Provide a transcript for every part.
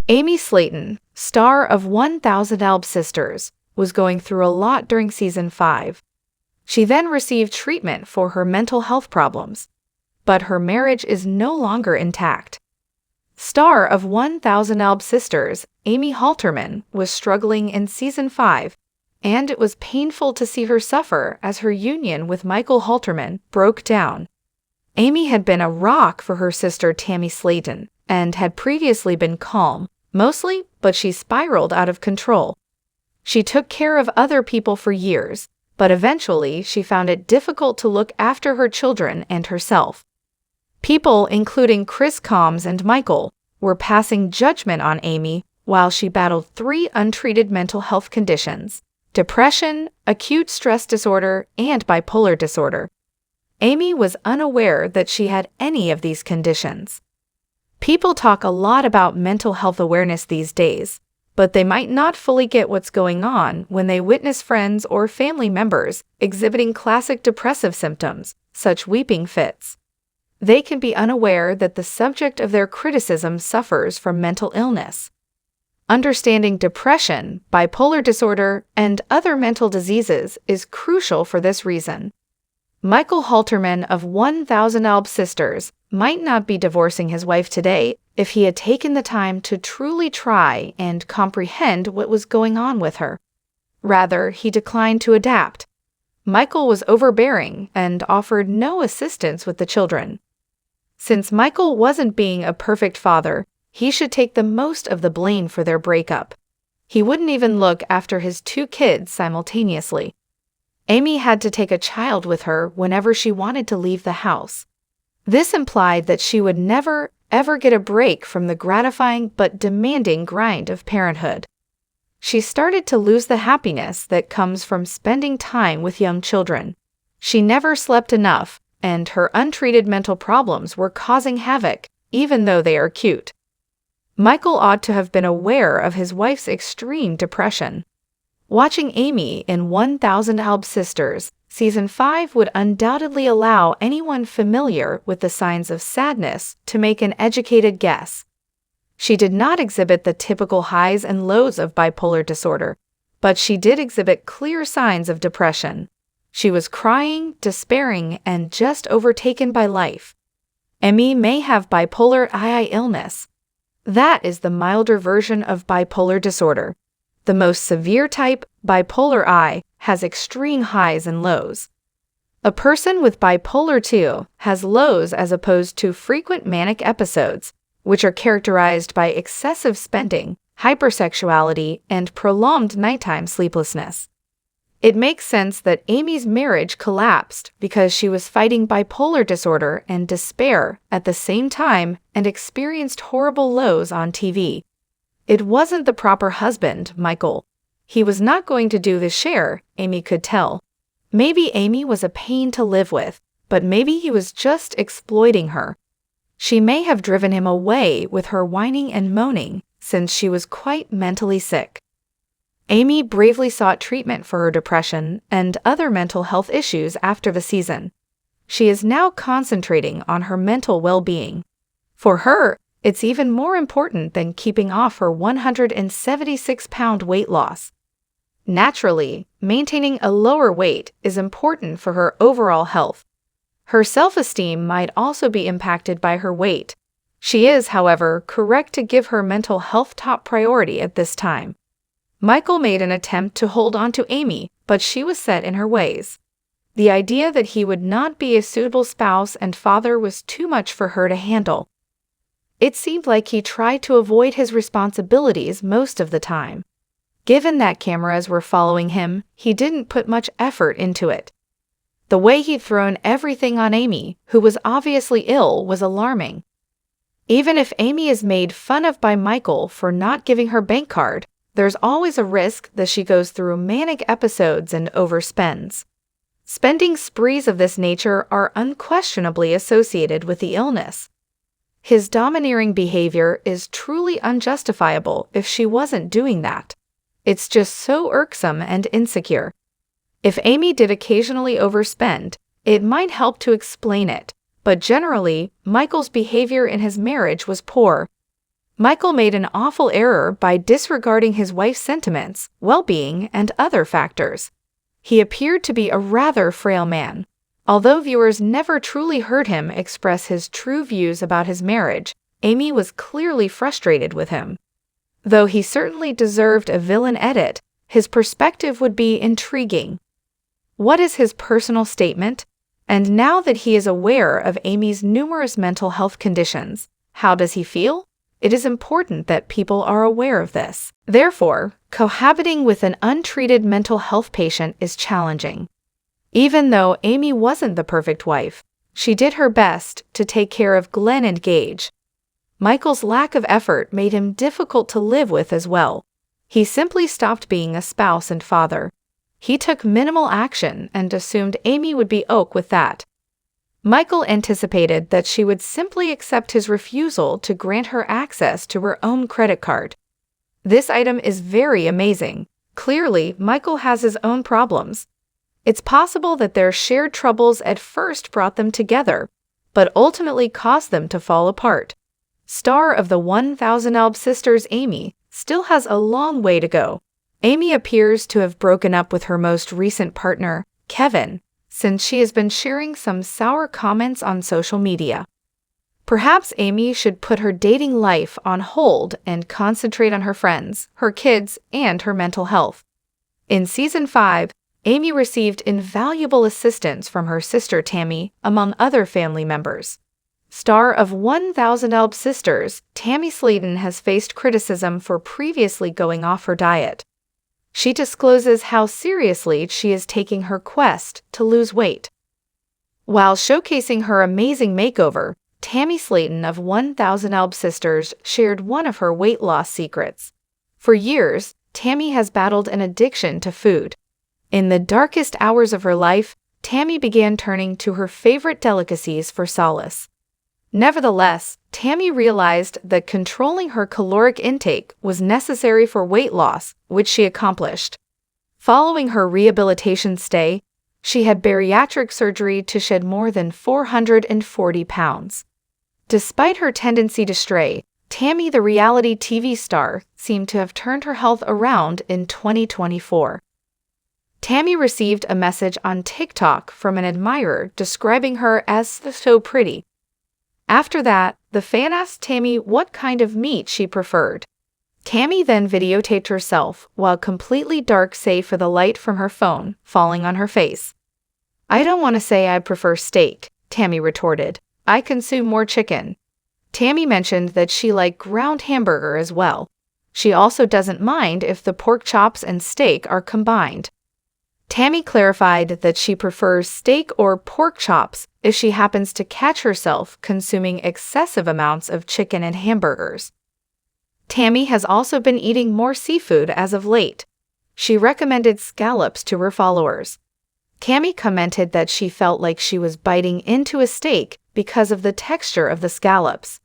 Amy Slaton, star of 1000 Sisters, was going through a lot during season 5. She then received treatment for her mental health problems, but her marriage is no longer intact. Star of 1000 Sisters, Amy Halterman, was struggling in season 5, and it was painful to see her suffer as her union with Michael Halterman broke down. Amy had been a rock for her sister Tammy Slaton and had previously been calm, mostly, but she spiraled out of control. She took care of other people for years, but eventually she found it difficult to look after her children and herself. People, including Chris Combs and Michael, were passing judgment on Amy while she battled 3 untreated mental health conditions: depression, acute stress disorder, and bipolar disorder. Amy was unaware that she had any of these conditions. People talk a lot about mental health awareness these days, but they might not fully get what's going on when they witness friends or family members exhibiting classic depressive symptoms, such weeping fits. They can be unaware that the subject of their criticism suffers from mental illness. Understanding depression, bipolar disorder, and other mental diseases is crucial for this reason. Michael Halterman of 1000 Sisters might not be divorcing his wife today if he had taken the time to truly try and comprehend what was going on with her. Rather, he declined to adapt. Michael was overbearing and offered no assistance with the children. Since Michael wasn't being a perfect father, he should take the most of the blame for their breakup. He wouldn't even look after his 2 kids simultaneously. Amy had to take a child with her whenever she wanted to leave the house. This implied that she would never, ever get a break from the gratifying but demanding grind of parenthood. She started to lose the happiness that comes from spending time with young children. She never slept enough, and her untreated mental problems were causing havoc, even though they are cute. Michael ought to have been aware of his wife's extreme depression. Watching Amy in 1000 Sisters, Season 5 would undoubtedly allow anyone familiar with the signs of sadness to make an educated guess. She did not exhibit the typical highs and lows of bipolar disorder, but she did exhibit clear signs of depression. She was crying, despairing, and just overtaken by life. Amy may have bipolar II illness. That is the milder version of bipolar disorder. The most severe type, bipolar I, has extreme highs and lows. A person with bipolar II has lows as opposed to frequent manic episodes, which are characterized by excessive spending, hypersexuality, and prolonged nighttime sleeplessness. It makes sense that Amy's marriage collapsed because she was fighting bipolar disorder and despair at the same time and experienced horrible lows on TV. It wasn't the proper husband, Michael. He was not going to do the share, Amy could tell. Maybe Amy was a pain to live with, but maybe he was just exploiting her. She may have driven him away with her whining and moaning, since she was quite mentally sick. Amy bravely sought treatment for her depression and other mental health issues after the season. She is now concentrating on her mental well-being. For her, it's even more important than keeping off her 176-pound weight loss. Naturally, maintaining a lower weight is important for her overall health. Her self-esteem might also be impacted by her weight. She is, however, correct to give her mental health top priority at this time. Michael made an attempt to hold on to Amy, but she was set in her ways. The idea that he would not be a suitable spouse and father was too much for her to handle. It seemed like he tried to avoid his responsibilities most of the time. Given that cameras were following him, he didn't put much effort into it. The way he'd thrown everything on Amy, who was obviously ill, was alarming. Even if Amy is made fun of by Michael for not giving her bank card, there's always a risk that she goes through manic episodes and overspends. Spending sprees of this nature are unquestionably associated with the illness. His domineering behavior is truly unjustifiable if she wasn't doing that. It's just so irksome and insecure. If Amy did occasionally overspend, it might help to explain it, but generally, Michael's behavior in his marriage was poor. Michael made an awful error by disregarding his wife's sentiments, well-being, and other factors. He appeared to be a rather frail man. Although viewers never truly heard him express his true views about his marriage, Amy was clearly frustrated with him. Though he certainly deserved a villain edit, his perspective would be intriguing. What is his personal statement? And now that he is aware of Amy's numerous mental health conditions, how does he feel? It is important that people are aware of this. Therefore, cohabiting with an untreated mental health patient is challenging. Even though Amy wasn't the perfect wife, she did her best to take care of Glenn and Gage. Michael's lack of effort made him difficult to live with as well. He simply stopped being a spouse and father. He took minimal action and assumed Amy would be okay with that. Michael anticipated that she would simply accept his refusal to grant her access to her own credit card. This item is very amazing. Clearly, Michael has his own problems. It's possible that their shared troubles at first brought them together, but ultimately caused them to fall apart. Star of the 1000 Elb Sisters Amy still has a long way to go. Amy appears to have broken up with her most recent partner, Kevin, since she has been sharing some sour comments on social media. Perhaps Amy should put her dating life on hold and concentrate on her friends, her kids, and her mental health. In Season 5, Amy received invaluable assistance from her sister Tammy, among other family members. Star of 1000 Elb Sisters, Tammy Slaton has faced criticism for previously going off her diet. She discloses how seriously she is taking her quest to lose weight. While showcasing her amazing makeover, Tammy Slaton of 1000 Elb Sisters shared one of her weight loss secrets. For years, Tammy has battled an addiction to food. In the darkest hours of her life, Tammy began turning to her favorite delicacies for solace. Nevertheless, Tammy realized that controlling her caloric intake was necessary for weight loss, which she accomplished. Following her rehabilitation stay, she had bariatric surgery to shed more than 440 pounds. Despite her tendency to stray, Tammy, the reality TV star, seemed to have turned her health around in 2024. Tammy received a message on TikTok from an admirer describing her as so pretty. After that, the fan asked Tammy what kind of meat she preferred. Tammy then videotaped herself while completely dark save for the light from her phone falling on her face. "I don't want to say I prefer steak," Tammy retorted. "I consume more chicken." Tammy mentioned that she liked ground hamburger as well. She also doesn't mind if the pork chops and steak are combined. Tammy clarified that she prefers steak or pork chops if she happens to catch herself consuming excessive amounts of chicken and hamburgers. Tammy has also been eating more seafood as of late. She recommended scallops to her followers. Tammy commented that she felt like she was biting into a steak because of the texture of the scallops.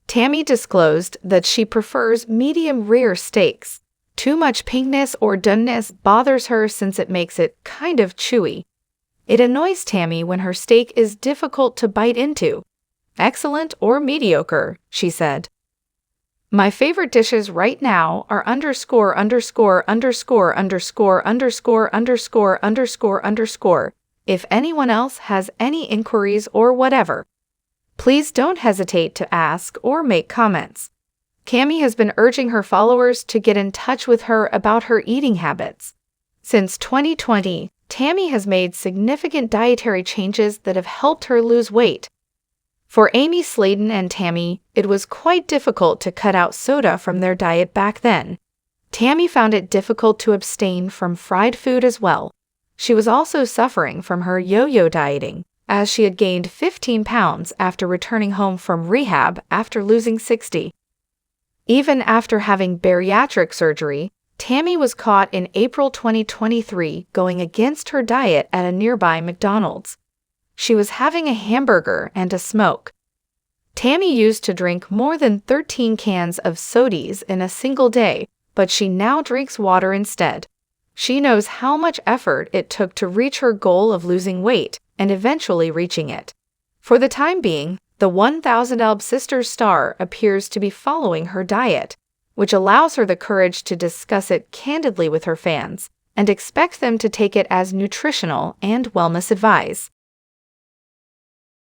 Tammy disclosed that she prefers medium rare steaks. Too much pinkness or doneness bothers her since it makes it kind of chewy. It annoys Tammy when her steak is difficult to bite into. "Excellent or mediocre," she said. "My favorite dishes right now are _________________________________________________________________________________________________________________ If anyone else has any inquiries or whatever, please don't hesitate to ask or make comments." Tammy has been urging her followers to get in touch with her about her eating habits. Since 2020, Tammy has made significant dietary changes that have helped her lose weight. For Amy Slaton and Tammy, it was quite difficult to cut out soda from their diet back then. Tammy found it difficult to abstain from fried food as well. She was also suffering from her yo-yo dieting, as she had gained 15 pounds after returning home from rehab after losing 60. Even after having bariatric surgery, Tammy was caught in April 2023 going against her diet at a nearby McDonald's. She was having a hamburger and a smoke. Tammy used to drink more than 13 cans of sodas in a single day, but she now drinks water instead. She knows how much effort it took to reach her goal of losing weight and eventually reaching it. For the time being, The 1000 Elb Sisters star appears to be following her diet, which allows her the courage to discuss it candidly with her fans and expect them to take it as nutritional and wellness advice.